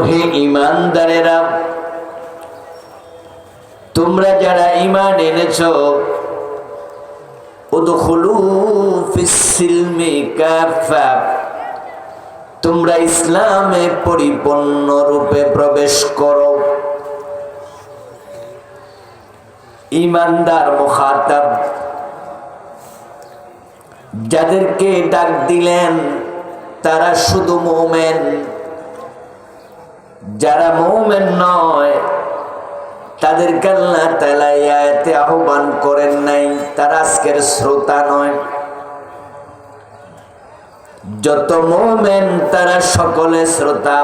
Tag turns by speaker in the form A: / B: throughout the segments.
A: হে ঈমানদারেরা, তোমরা যারা ঈমান এনেছো, উদখুলু ফিস সিলমি কাফা, তোমরা ইসলামে পরিপূর্ণ রূপে প্রবেশ করো। ঈমানদার মুখাতাব, যাদেরকে ডাক দিলেন তারা শুধু মুমিন। যারা মুমিন নয় তাদেরকে আল্লাহ তাআলা এই আয়াতে আহ্বান করেন নাই, তারা আজকের শ্রোতা নয়। যত মুমিন তারা সকলে শ্রোতা।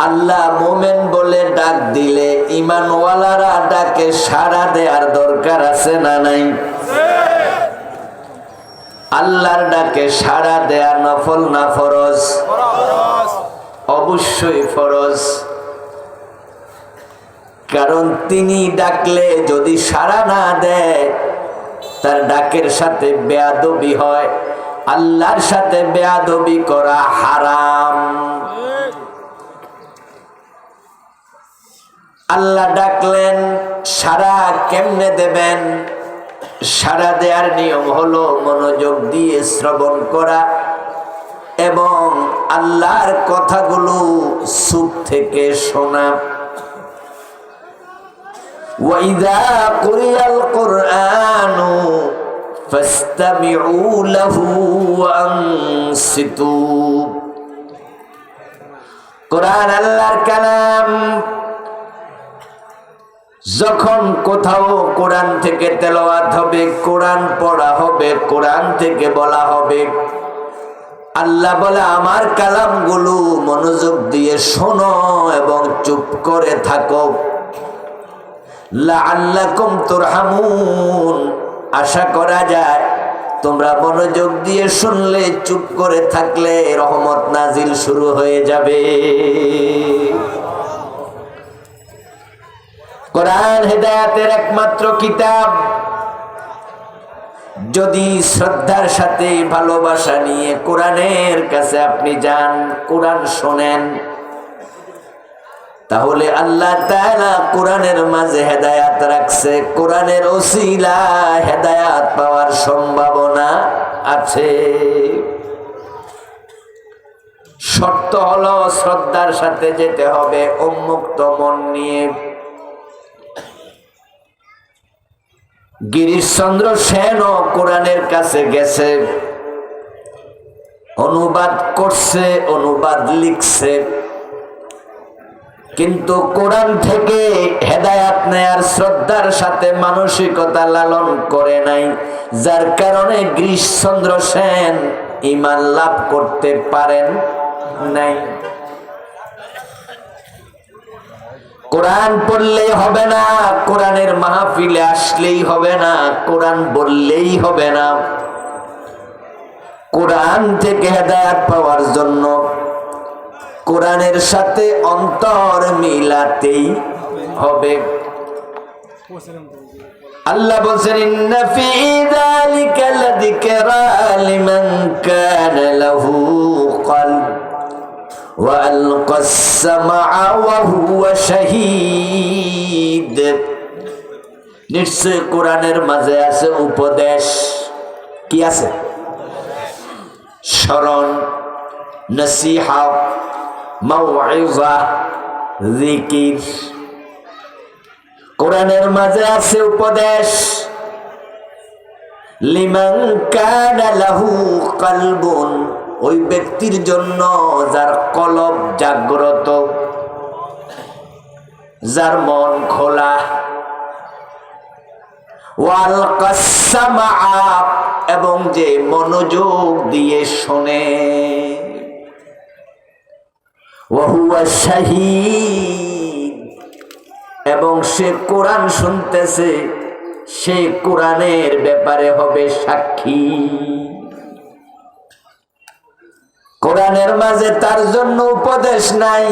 A: আল্লাহ মুমিন বলে ডাক দিলে ঈমানওয়ালারা ডাকে সাড়া দেওয়ার দরকার আছে না নাই? আল্লাহর ডাকে সাড়া দেয়া নফল না ফরজ? অবশ্যই ফরজ। কারণ তিনি ডাকলে যদি সাড়া না দেয় তার ডাকের সাথে বেয়াদবি হয়। আল্লাহর সাথে বেয়াদবি করা হারাম। আল্লাহ ডাকলেন, সাড়া কেমনে দেবেন? সাড়া দেওয়ার নিয়ম হলো মনোযোগ দিয়ে শ্রবণ করা এবং আল্লাহর কথাগুলো চুপ থেকে শোনা। وَإِذَا قُرِئَ الْقُرْآنُ فَاسْتَمِعُوا لَهُ وَأَنصِتُوا। কোরআন আল্লাহর কালাম। যখন কোথাও কোরআন থেকে তেলাওয়াত হবে, কোরআন পড়া হবে, কোরআন থেকে বলা হবে, আল্লাহ বলে আমার কালামগুলো মনোযোগ দিয়ে শোনো এবং চুপ করে থাকো। লাআল্লাকুম তুরহামুন, আশা করা যায় তোমরা মনোযোগ দিয়ে শুনলে, চুপ করে থাকলে রহমত নাজিল শুরু হয়ে যাবে। কোরআন হেদায়েতের একমাত্র কিতাব। যদি শ্রদ্ধার সাথে ভালোবাসা নিয়ে কোরআনের কাছে আপনি যান, কোরআন শোনেন, তাহলে আল্লাহ তাআলা কোরআনের মাঝে হেদায়েত রাখছে। কোরআনের ওসিলায় হেদায়েত পাওয়ার সম্ভাবনা আছে। শর্ত হলো শ্রদ্ধার সাথে যেতে হবে, উন্মুক্ত মন নিয়ে। গিরিশচন্দ্র সেনও কোরআনের কাছে গেছে, অনুবাদ করছে, অনুবাদ লিখছে, কিন্তু কোরআন থেকে হেদায়েত নেয়ার শ্রদ্ধার সাথে মানসিকতা লালন করে নাই, যার কারণে গিরিশচন্দ্র সেন ঈমান লাভ করতে পারেন নাই। কোরআন পড়লেই হবে না, কোরআনের মাহফিলে আসলেই হবে না, কোরআন বললেই হবে না। কোরআন থেকে হেদায়েত পাওয়ার জন্য কোরআনের সাথে অন্তর মিলাতেই হবে। আল্লাহ বলেন, ইন্না ফি যালিকা লাযিকরা লিমান কানা লাহু কলব ওয়া আলকাস সামআ ওয়া হুয়া শাহীদ। নিশ্চয় কোরআনের মাঝে আছে উপদেশ। কি আছে? স্মরণ, নসিহত, মাউইযা, জিকির। কোরআনের মাঝে আছে উপদেশ। লিমান কানা লাহু কলবুন, ওই ব্যক্তির জন্য যার কলব জাগ্রত, যার মন খোলা। ওয়াল কাসসামা, এবং যে মনোযোগ দিয়ে শোনে। ওয়া হুয়া শাহীদ, এবং সে কোরআন শুনতেছে, সে কোরআনের ব্যাপারে হবে সাক্ষী। কোরআনের মাঝে তার জন্য উপদেশ নাই,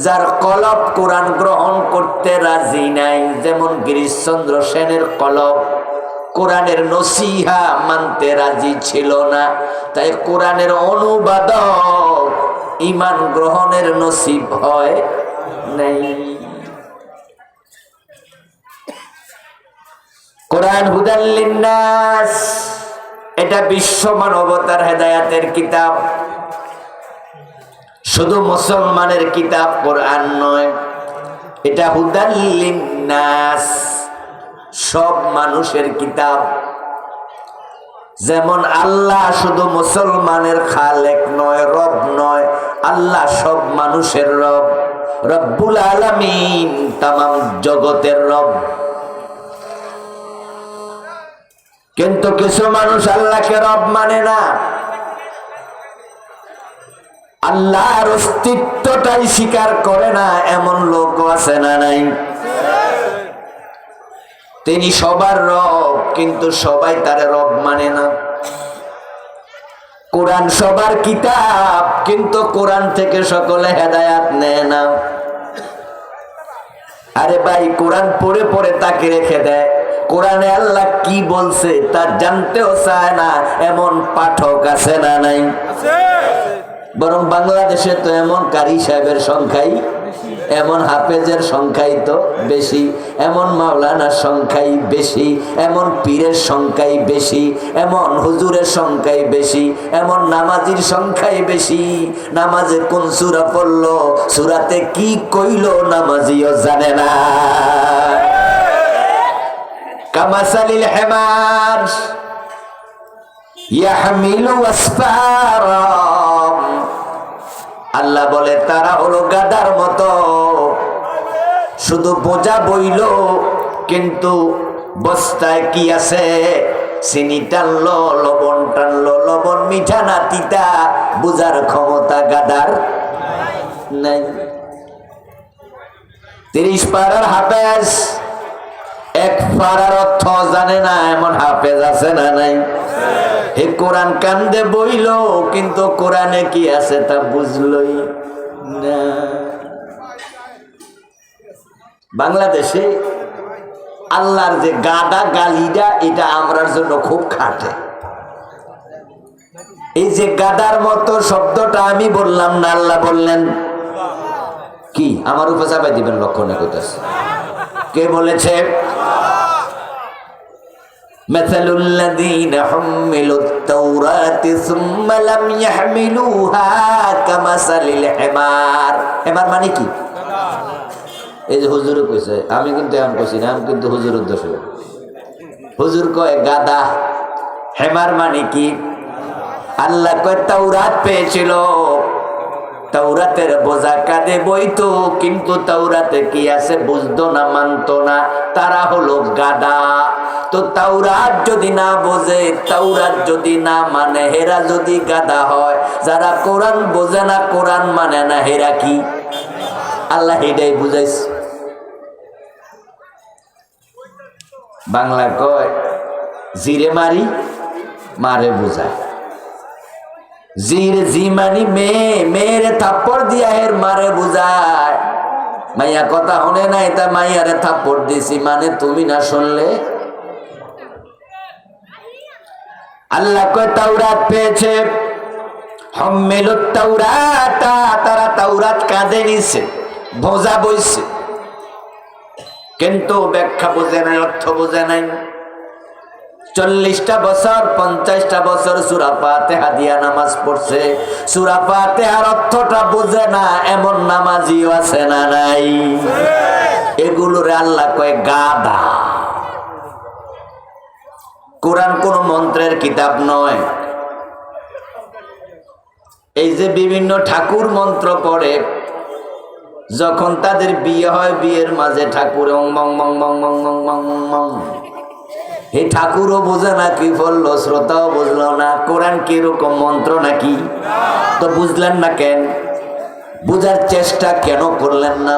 A: যার কলব কোরআন গ্রহণ করতে রাজি নাই। যেমন গিরিশচন্দ্র সেনের কলব কোরআনের নসিহা মানতে রাজি ছিল না, তাই কোরআনের অনুবাদক ঈমান গ্রহণের নসিব হয় নাই। কোরআন হুদাল লিন্নাস, এটা বিশ্ব মানবতার হেদায়েতের কিতাব। শুধু মুসলমানের কিতাব কোরআন নয়, এটা হুদাল লিন্নাস, সব মানুষের কিতাব। যেমন আল্লাহ শুধু মুসলমানের খালেক নয়, রব নয়, আল্লাহ সব মানুষের রব, রব্বুল আলামিন, তামাম জগতের রব। কিন্তু কিছু মানুষ আল্লাহকে রব মানে না, আল্লাহর অস্তিত্বটাই স্বীকার করে না, এমন লোক আছে না নাই? তিনি সবার রব, কিন্তু সবাই তার রব মানে না। কোরআন সবার কিতাব, কিন্তু কোরআন থেকে সকলে হেদায়াত নেয় না। আরে ভাই, কোরআন পড়ে পড়ে তাকে রেখে দেয়, কোরআনে আল্লাহ কি বলছে তা জানতেও চায় না, এমন পাঠক আছে না নাই? বরং বাংলাদেশে তো এমন কারি সাহেবের সংখ্যাই, এমন হাফেজের সংখ্যাই তো বেশি, এমন মাওলানার সংখ্যাই বেশি, এমন পীরের সংখ্যাই বেশি, এমন হুজুরের সংখ্যাই বেশি, এমন নামাজির সংখ্যাই বেশি। নামাজে কোন সূরা পড়লো, সূরাতে কি কইলো, নামাজিও জানে না। কামাসালিল হিমার ইয়াহমিলু আসফারা, আল্লাহ বলে তারা হলো গাধার মতো, শুধু বোঝা বইল, কিন্তু বস্তায় কি আছে? চিনি টানলো, লবণ টানলো, লবণ মিঠা না তিতা, বুঝার ক্ষমতা গাধার নাই। 30 পারার হাফেজ এক পারার অর্থ জানে না, এমন হাফেজ আছে না নাই? এই কোরআন কান্দে বইল, কিন্তু কোরআনে কি আছে তা বুঝলই না। বাংলাদেশে আল্লাহর যে গাদা গালিটা, এটা আমরার জন্য খুব খাটে। এই যে গাদার মতো শব্দটা আমি বললাম না, আল্লাহ বললেন কি? আমার উপর চাপাই দিবেন, লক্ষণে কইতাছে। কে বলেছে? مثل الذين حملوا التوراة ثم لم يحملوها كمثل الحمار। হিমার মানে কি? এই যে হুজুর কইছে, আমি কিন্তু এমন কইছি না, আমি কিন্তু হুজুরের দোষ। হুজুর কয় গাদা, হিমার মানে কি? আল্লাহ কয় তাওরাত পেয়েছিল, তাওরাতের বোঝা কাঁধে বইতো, কিন্তু তাওরাতে কি আছে বুঝতো না, মানতো না, তারা হলো গাদা। তো তাওরাত যদি না বোঝে, তাওরাত যদি না মানে, হেরা যদি গাদা হয়, যারা কোরআন বোঝে না, কোরআন মানে না, হেরা কি? আল্লাহ এটাই বুঝাইছে। বাংলা কয় জিরে মারি, মারে বুঝায়। জির জি মানি মেয়ে, মেয়েরে থাপ্পড় দিয়া এর মারে বুঝায়। মাইয়া কথা হনে নাই, তা মাইয়ারে থাপ্পড় দিছি, মানে তুমি না শুনলে। আল্লাহ কয় তাওরাত পেয়েছে, হাম্মিলুত তাওরাতা, তারা তাওরাত কাঁধে নিছে, বোঝা বইছে, কিন্তু ব্যাখ্যা বোঝে নাই, অর্থ বোঝে নাই। 40টা বছর 50টা বছর সূরা ফাতিহা দিয়া নামাজ পড়ছে, সূরা ফাতিহার অর্থটা বোঝে না, এমন নামাজিও আছে না নাই? এগুলোরে আল্লাহ কয় গাদা। কোরআন কোন মন্ত্রের কিতাব নয়। এই যে বিভিন্ন ঠাকুর মন্ত্র পড়ে, যখন তাদের বিয়ে হয়, বিয়ের মাঝে ঠাকুর এই ঠাকুরও বোঝে না কি বললো, শ্রোতাও বুঝলো না। কোরআন কিরকম মন্ত্র নাকি? তো বুঝলেন না কেন? বুঝার চেষ্টা কেন করলেন না?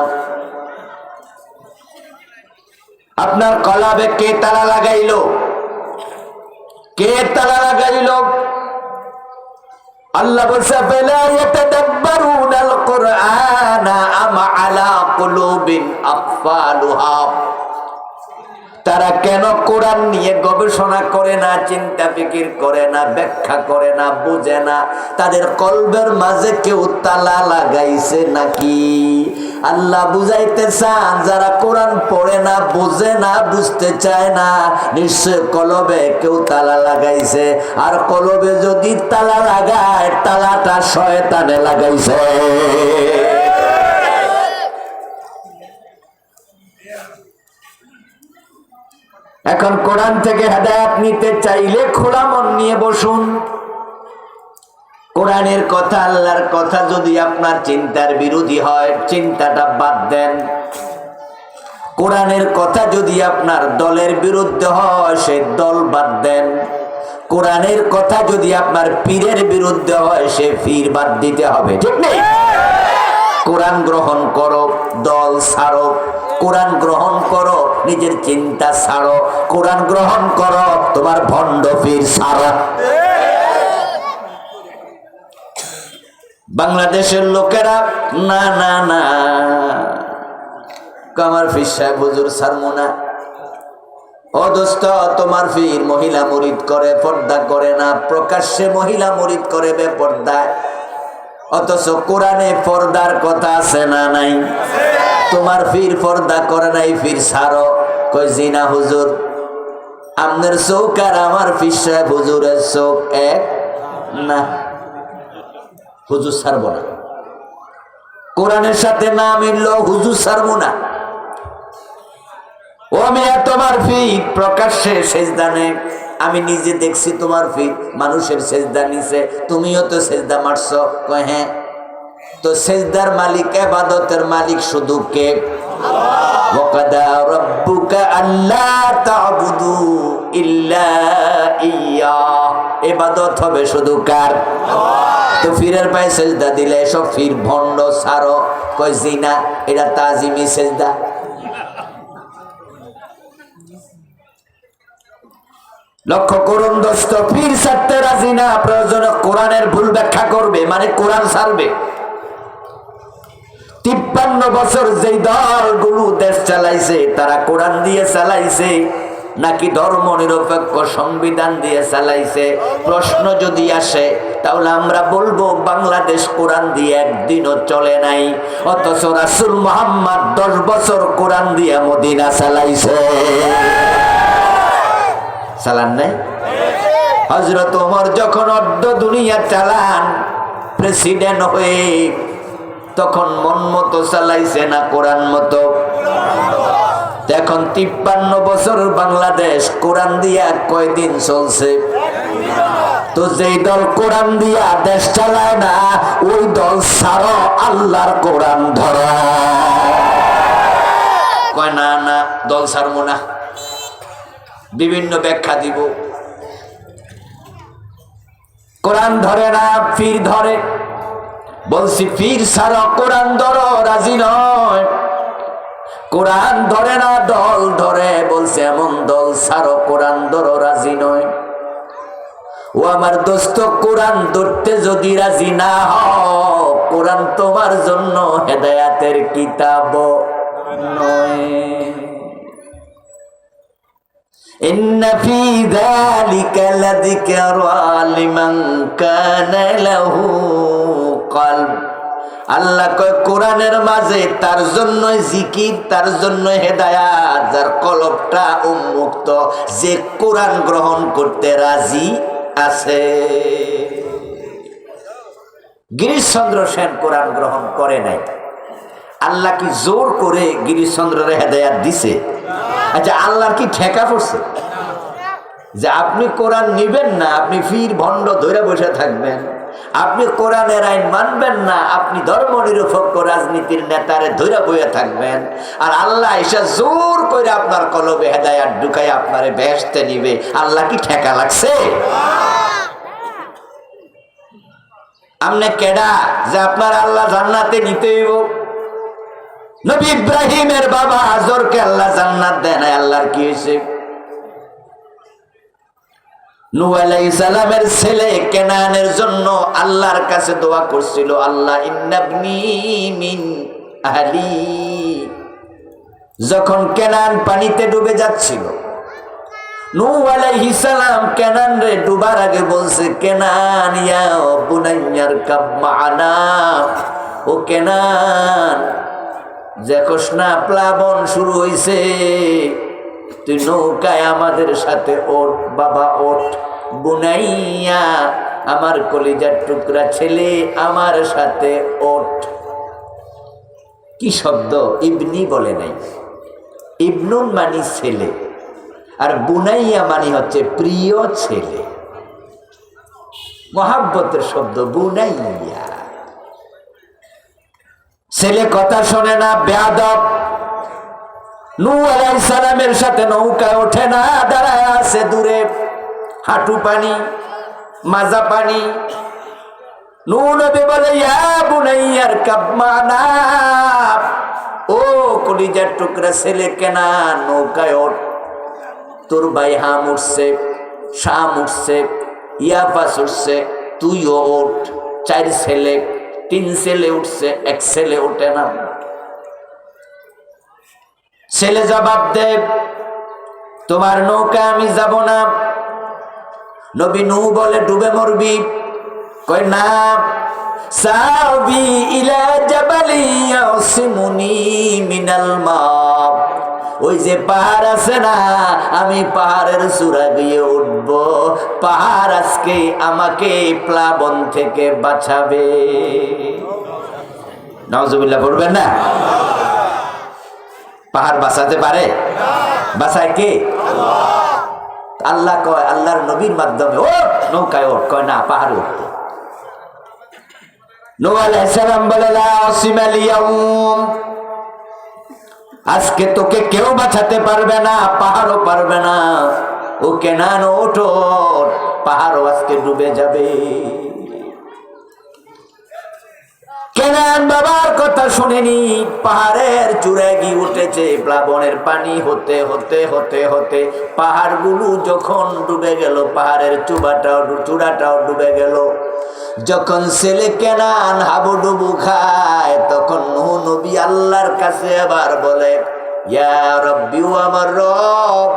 A: আপনার কলাবে কে তালা লাগাইলো? কে তালা লাগাইল? আল্লাহ বলছে ফালা ইয়াতাদাব্বারুনাল কুরআনা আম আলা কুলুবিন আকফালুহা। তারা কেন কোরআন নিয়ে গবেষণা করে না, চিন্তা ফিকির করে না, ব্যাখ্যা করে না, বুঝে না? তাদের কলবের মাঝে কেউ তালা লাগাইছে নাকি? আল্লাহ বুঝাইতে চান, যারা কোরআন পড়ে না, বুঝে না, বুঝতে চায় না, নিশ্চয় কলবে কেউ তালা লাগাইছে। আর কলবে যদি তালা লাগায়, তালাটা শয়তানে লাগাইছে। এখন কোরআন থেকে হেদায়েত নিতে চাইলে খোলা মন নিয়ে বসুন। কোরআনের কথা, আল্লাহর কথা যদি আপনার চিন্তার বিরোধী হয়, চিন্তাটা বাদ দেন। কোরআনের কথা যদি আপনার দলের বিরুদ্ধে হয়, সেই দল বাদ দেন। কোরআনের কথা যদি আপনার পীরের বিরুদ্ধে হয়, সে পীর বাদ দিতে হবে, ঠিক নেই? কোরআন গ্রহণ করো, দল ছাড়ো। কোরআন গ্রহণ করো, নিজের চিন্তা ছাড়ো। কোরআন গ্রহণ করো, তোমার ভণ্ড পীর ছাড়ো। বাংলাদেশের লোকেরা না না না, আমার পীর সাহেব হুজুর ছাড়বো না। ও দোস্ত, তোমার পীর মহিলা মুরিদ করে, পর্দা করে না, প্রকাশ্যে মহিলা মুরিদ করে বেপর্দায়। অথচ কোরআনে পর্দার কথা আছে না নাই? তোমার পীর পর্দা করে নাই, পীর ছাড়ো। কই জিনা হুজুর, আপনার চোখ আর আমার পীর সাহেব হুজুরের চোখ এক না, হুজুর ছাড়বো না। কোরআনের সাথে না মিললো, হুজুর ছাড়বো না। ও মেয়ে, তোমার পীর প্রকাশ্যে সেজদা নেই, আমি নিজে দেখছি তোমার পীর মানুষের সেজদা নিছে, তুমিও তো সেজদা মারছো। কয় হ্যাঁ। তো সেজদার মালিক, ইবাদতের মালিক শুধু কে? ওয়াকাদা রাব্বুকা আল্লা তা'বুদু ইল্লা ইয়্যা। ইবাদত হবে শুধু কার? তো পীরের পায়ে সেজদা দিলে সব পীর ভণ্ড ছাড়ো। কয় জিনা, এটা তাজিমি সেজদা। লক্ষ্য করুন দোস্ত, পীর ছাড়তে রাজি না, প্রয়োজনে কোরআনের ভুল ব্যাখ্যা করবে, মানে কোরআন ছাড়বে। 53 বছর যেই দলগুলো দেশ চালাইছে, তারা কোরআন দিয়ে চালাইছে নাকি ধর্ম নিরপেক্ষ সংবিধান দিয়ে চালাইছে? প্রশ্ন যদি আসে, তাহলে আমরা বলবো বাংলাদেশ কোরআন দিয়ে একদিনও চলে নাই। অথচ রাসূল মুহাম্মদ 10 বছর কোরআন দিয়ে মদিনা চালাইছে। চালান নাই? হযরত ওমর যখন অর্ধ দুনিয়া চালান প্রেসিডেন্ট হয়ে, তখন মন মতো চালাইছে না কোরআন মতো? এখন 53 বছর বাংলাদেশ কোরআন দিয়া কয়দিন চলছে? তো যেই দল কোরআন দিয়া দেশ চালায় না, ওই দল ছাড়ো, আল্লাহর কোরআন ধরো। কয় না না, দল ছাড়বো না, বিভিন্ন ব্যাখ্যা দিব। কোরআন ধরে না, পীর ধরে। বলছি পীর ছাড়ো, কোরআন ধরো, রাজি নয়। কোরআন ধরে না, দল ধরে। বলছে এমন দল ছাড়ো, কোরআন ধরো, রাজি নয়। ও আমার দোস্ত, কোরআন ধরতে যদি রাজি না হও, কোরআন তোমার জন্য হেদায়েতের কিতাব নয়। ইন্না ফি যালিকা লাযিকরা লিমান কানা লাহু কলব। আল্লাহ কয় কোরআনের মাঝে তার জন্য জিকির, তার জন্য হেদায়াত, যার কলবটা উন্মুক্ত, যে কোরআন গ্রহণ করতে রাজি আছে। গিরিশচন্দ্র সেন কোরআন গ্রহণ করে নাই। আল্লাহ কি জোর করে গিরিশচন্দ্রের হেদায়াত দিছে? আচ্ছা, আল্লাহর কি ঠেকা পড়ছে যে আপনি কোরআন নিবেন না, আপনি পীর ভণ্ড ধরে বসে থাকবেন? আপনি কোরআনের আইন মানবেন না, আপনি ধর্ম নিরপেক্ষ রাজনীতির নেতারে ধরে বসে থাকবেন? আর আল্লাহ এসে জোর করে আপনার কলবে হেদায়াত ঢুকাই আপনারে বেহেশতে নিবে? আল্লাহ কি ঠেকা লাগছে? আপনি কেডা যে আপনার আল্লাহ জান্নাতে নিতে হইব? নবী ইব্রাহিমের বাবা আজরকে আল্লাহ জান্নাত দেন, আল্লাহর কি হয়েছে? নূহ আলাইহিস সালামের ছেলে কেনানের জন্য আল্লাহর কাছে দোয়া করছিল, আল্লাহ ইন্নাবনি মিন আহলি, যখন কেনান পানিতে ডুবে যাচ্ছিল, নূহ আলাইহিস সালাম কেনান রে ডুবার আগে বলছে, কেনান ইয়া বুনাইয়ার কাব মা'ানা, ও কেনান দেখোস না প্লাবন শুরু হইছে, তুই নৌকায় আমাদের সাথে ওঠ বাবা ওঠ। বুনাইয়া আমার কলিজার টুকরা ছেলে আমার সাথে ওঠ। কি শব্দ, ইবনি বলে নাই। ইবনুন মানি ছেলে, আর বুনাইয়া মানি হচ্ছে প্রিয় ছেলে, মহাব্বতের শব্দ বুনাইয়া। ছেলে কথা শোনে না, বেয়াদব। নূহ আলাইহিস সালামের সাথে নৌকায় ওঠে না, দাঁড়ায় আছে দূরে, হাঁটু পানি মাজা পানি। নূহ নবী বলে, ইয়া বুনাইয়ার কাব মা'ানা, ও কলিজার টুকরা ছেলে কেনান নৌকায় ওঠ। তোর ভাই হাম উঠছে, শাম উঠছে, ইয়াফাস উঠছে, তুইও ওঠ। 4 ছেলে 3 ছেলে উঠছে, 1 ছেলে ওঠে না। ছেলে জবাব দে, তোমার নৌকা আমি যাব না। নবী নূহ বলে, ডুবে মরবি। কয় না, সাবি ইলা জাবালি ইয়াসিমুনি মিনাল মা, ওই যে পাহাড় আছে না, আমি পাহাড়ের চূড়া দিয়ে উঠব, পাহাড় আজকে আমাকে প্লাবন থেকে বাঁচাবে। নাউজুবিল্লাহ পড়বেন না? পাহাড় বাঁচাতে পারে? বাঁচায় কে? আল্লাহ কয়, আল্লাহর নবীর মাধ্যমে ওঠ নৌকায় ওঠ। কয় না, পাহাড়ে উঠতে। নূহ আলাইহিস সালাম বলে, লা আসিমাল ইয়াউম, আজকে তোকে কেউ বাঁচাতে পারবে না, পাহাড়ও পারবে না। ও কেনান ওঠো, পাহাড়ও আজকে ডুবে যাবে। কেনান বাবার কথা শুনেনি, পাহাড়ের চূড়ায় গিয়ে উঠেছে। প্লাবনের পানি হতে হতে হতে হতে পাহাড়গুলো যখন ডুবে গেল, পাহাড়ের চূড়াটাও ডুবে গেল। যখন ছেলে কেনান হাবুডুবু খায়, তখন নূহ নবী আল্লাহর কাছে আবার বলে, ইয়া রব্বি, ও আমার রব,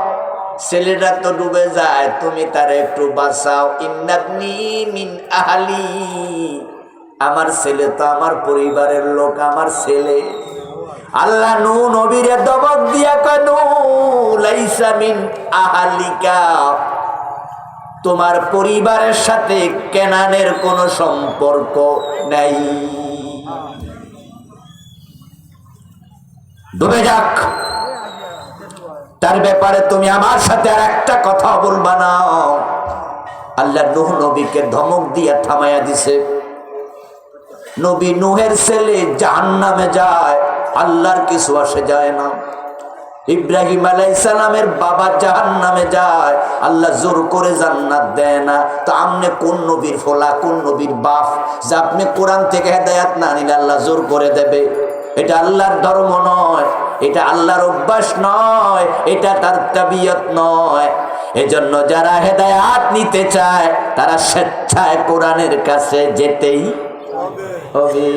A: ছেলেটা তো ডুবে যায়, তুমি তারে একটু বাঁচাও। ইন্নাবনি মিন আহলি, আমার ছেলে তো আমার পরিবারের লোক, আমার ছেলে। আল্লাহ নূহ নবীরে দবক দিয়া কয়, নূহ লাইসা মিন আহলিকা, তোমার পরিবারের সাথে কেনানের কোনো সম্পর্ক নাই, ডুবে যাক। তার ব্যাপারে তুমি আমার সাথে আর একটা কথা বলবা না। আল্লাহ নূহ নবীকে ধমক দিয়া থামাইয়া দিছে। নবী নূহের ছেলে জাহান্নামে যায়, আল্লাহর কিছু আসে যায় না। ইব্রাহিম আলাইহিস সালামের বাবা জাহান্নামে যায়, আল্লাহ জোর করে জান্নাত দেয় না। তো আপনি কোন নবীর ফলা, কোন নবীর বাপ যে আপনি কোরআন থেকে হেদায়েত না নিলে আল্লাহ জোর করে দেবে? এটা আল্লাহর ধর্ম নয়, এটা আল্লাহর অভ্যাস নয়, এটা তার তাবিয়ত নয়। এজন্য যারা হেদায়েত নিতে চায় তারা স্বেচ্ছায় কোরআনের কাছে যেতেই হবে।